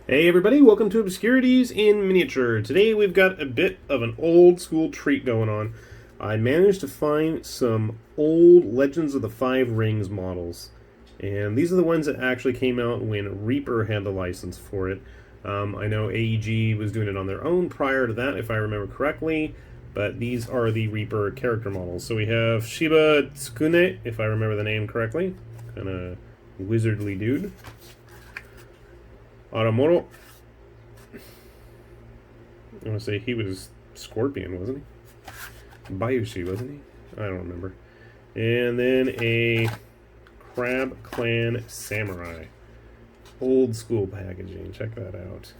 Hey everybody, welcome to Obscurities in Miniature. Today we've got a bit of an old school treat going on. I managed to find some old Legends of the Five Rings models. And these are the ones that actually came out when Reaper had the license for it. I know AEG was doing it on their own prior to that, if I remember correctly. But these are the Reaper character models. So we have Shiba Tsukune, if I remember the name correctly. Kind of wizardly dude. Aramoro. I want to say he was Scorpion, wasn't he? Bayushi, wasn't he? I don't remember. And then a Crab Clan Samurai. Old school packaging. Check that out.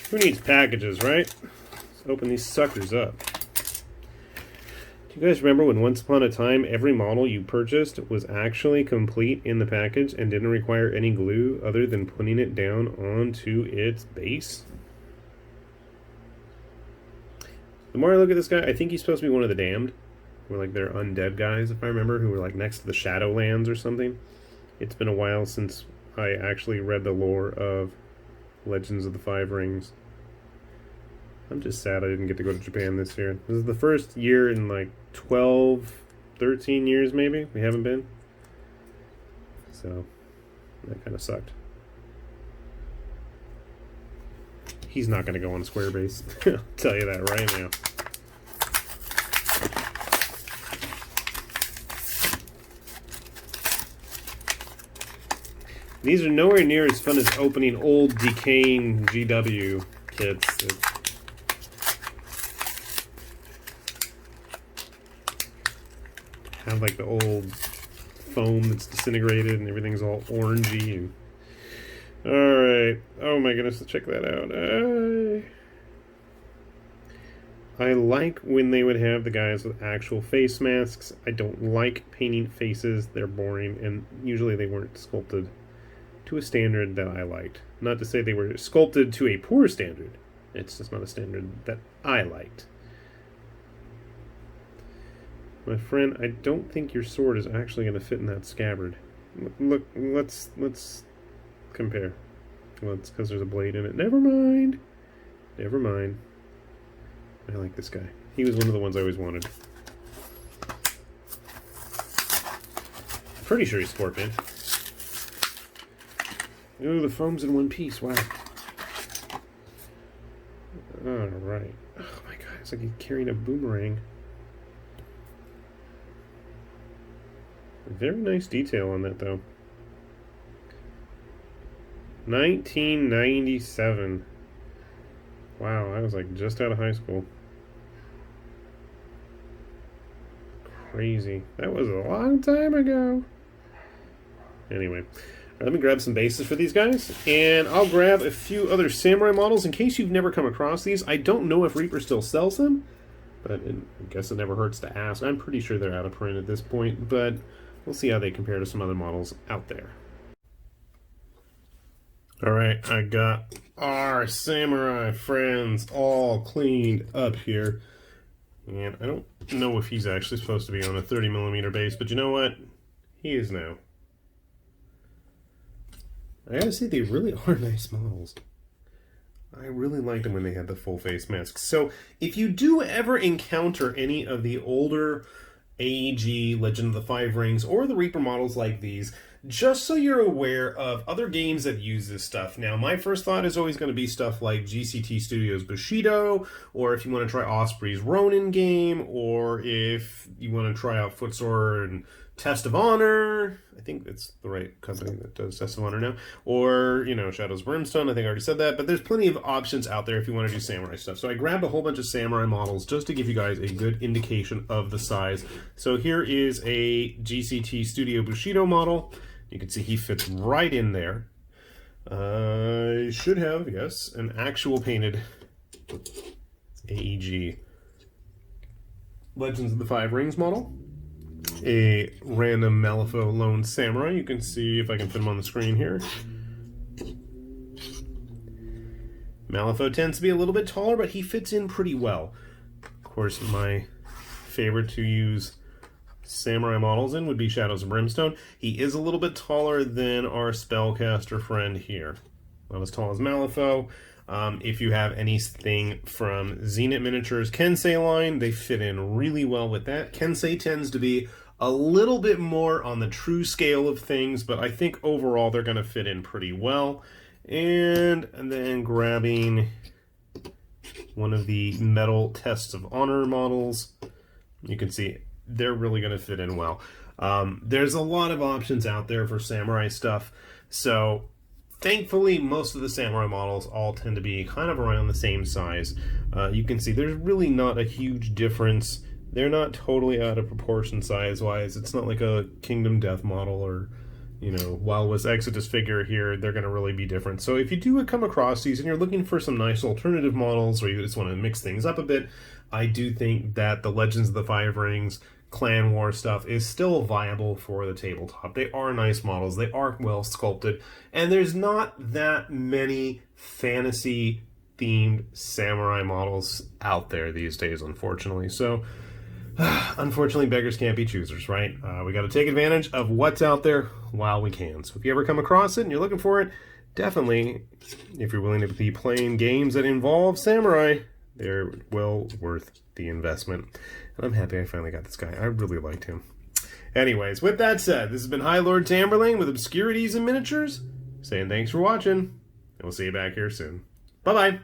Who needs packages, right? Let's open these suckers up. Do you guys remember when once upon a time every model you purchased was actually complete in the package and didn't require any glue other than putting it down onto its base? The more I look at this guy, I think he's supposed to be one of the damned. Or like they're undead guys, if I remember, who were like next to the Shadowlands or something. It's been a while since I actually read the lore of Legends of the Five Rings. I'm just sad I didn't get to go to Japan this year. This is the first year in like 12, 13 years maybe we haven't been. So, that kind of sucked. He's not going to go on Squarebase. I'll tell you that right now. These are nowhere near as fun as opening old decaying GW kits. Have like the old foam that's disintegrated and everything's all orangey. And alright. Oh my goodness, check that out. I like when they would have the guys with actual face masks. I don't like painting faces. They're boring, and usually they weren't sculpted to a standard that I liked. Not to say they were sculpted to a poor standard. It's just not a standard that I liked. My friend, I don't think your sword is actually going to fit in that scabbard. Look, let's compare. Well, it's because there's a blade in it. Never mind. Never mind. I like this guy. He was one of the ones I always wanted. I'm pretty sure he's Scorpion. Ooh, the foam's in one piece. Wow. Alright. Oh my god, it's like he's carrying a boomerang. Very nice detail on that, though. 1997. Wow, I was like just out of high school. Crazy. That was a long time ago. Anyway, let me grab some bases for these guys, and I'll grab a few other samurai models in case you've never come across these. I don't know if Reaper still sells them, but I guess it never hurts to ask. I'm pretty sure they're out of print at this point, but we'll see how they compare to some other models out there. Alright, I got our samurai friends all cleaned up here. And I don't know if he's actually supposed to be on a 30mm base, but you know what? He is now. I gotta say, they really are nice models. I really liked them when they had the full face masks. So, if you do ever encounter any of the older AEG, Legend of the Five Rings, or the Reaper models like these, just so you're aware of other games that use this stuff. Now, my first thought is always going to be stuff like GCT Studios Bushido, or if you want to try Osprey's Ronin game, or if you want to try out Footsore and Test of Honor. I think it's the right company that does Test of Honor now. Or, you know, Shadows of Brimstone. I think I already said that. But there's plenty of options out there if you want to do samurai stuff. So I grabbed a whole bunch of samurai models just to give you guys a good indication of the size. So here is a GCT Studio Bushido model. You can see he fits right in there. I should have, yes, an actual painted AEG Legends of the Five Rings model. A random Malifaux Lone Samurai. You can see if I can fit him on the screen here. Malifaux tends to be a little bit taller, but he fits in pretty well. Of course, my favorite to use samurai models in would be Shadows of Brimstone. He is a little bit taller than our spellcaster friend here. Not as tall as Malifaux. If you have anything from Zenith Miniatures Kensei line, they fit in really well with that. Kensei tends to be a little bit more on the true scale of things, but I think overall they're going to fit in pretty well. And then grabbing one of the metal Tests of Honor models. You can see they're really going to fit in well. There's a lot of options out there for samurai stuff, so thankfully most of the samurai models all tend to be kind of around the same size. You can see there's really not a huge difference. They're not totally out of proportion size-wise. It's not like a Kingdom Death model or, you know, Wild West Exodus figure here. They're going to really be different. So if you do come across these and you're looking for some nice alternative models, or you just want to mix things up a bit, I do think that the Legends of the Five Rings Clan War stuff is still viable for the tabletop. They are nice models. They are well sculpted. And there's not that many fantasy-themed samurai models out there these days, unfortunately. So, unfortunately, beggars can't be choosers, right? We got to take advantage of what's out there while we can. So if you ever come across it and you're looking for it, definitely, if you're willing to be playing games that involve samurai, they're well worth the investment. And I'm happy I finally got this guy. I really liked him. Anyways, with that said, this has been High Lord Tamberlane with Obscurities and Miniatures, saying thanks for watching, and we'll see you back here soon. Bye-bye!